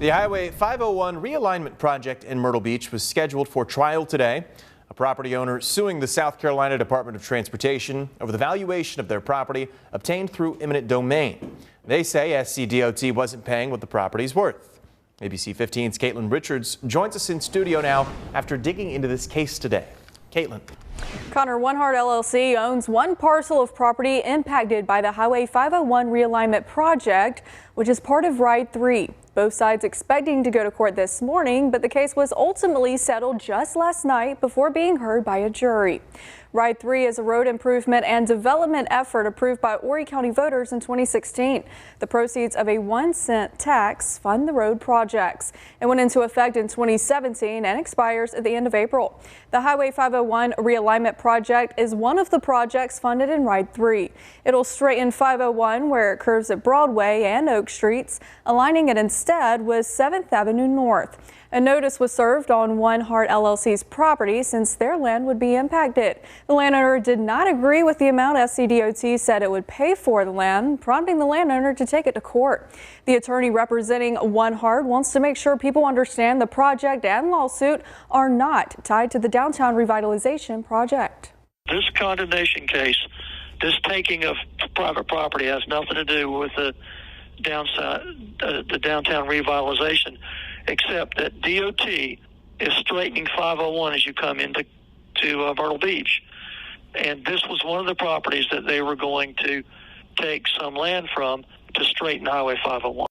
The Highway 501 realignment project in Myrtle Beach was scheduled for trial today. A property owner suing the South Carolina Department of Transportation over the valuation of their property obtained through eminent domain. They say SCDOT wasn't paying what the property's worth. ABC 15's Caitlin Richards joins us in studio now after digging into this case today. Caitlin. Connor, Heart LLC owns one parcel of property impacted by the Highway 501 realignment project, which is part of Ride 3. Both sides expecting to go to court this morning, but the case was ultimately settled just last night before being heard by a jury. Ride 3 is a road improvement and development effort approved by Horry County voters in 2016. The proceeds of a 1-cent tax fund the road projects. It went into effect in 2017 and expires at the end of April. The Highway 501 realignment project is one of the projects funded in Ride 3. It'll straighten 501 where it curves at Broadway and Oak Streets, aligning it instead with 7th Avenue North. A notice was served on Heart LLC's property since their land would be impacted. The landowner did not agree with the amount SCDOT said it would pay for the land, prompting the landowner to take it to court. The attorney representing Heart wants to make sure people understand the project and lawsuit are not tied to the downtown revitalization project. This condemnation case, this taking of private property has nothing to do with the downtown revitalization, except that DOT is straightening 501 as you come into Myrtle Beach. And this was one of the properties that they were going to take some land from to straighten Highway 501.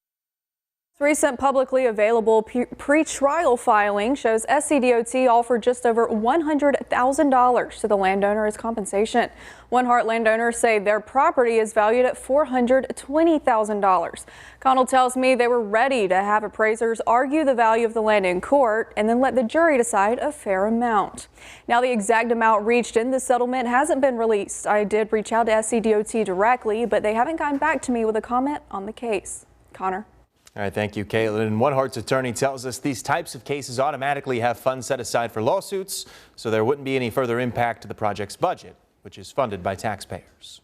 Recent publicly available pre-trial filing shows SCDOT offered just over $100,000 to the landowner as compensation. Heart landowners say their property is valued at $420,000. Connell tells me they were ready to have appraisers argue the value of the land in court and then let the jury decide a fair amount. Now, the exact amount reached in the settlement hasn't been released. I did reach out to SCDOT directly, but they haven't gotten back to me with a comment on the case. Connor. All right, thank you, Caitlin. Heart's attorney tells us these types of cases automatically have funds set aside for lawsuits, so there wouldn't be any further impact to the project's budget, which is funded by taxpayers.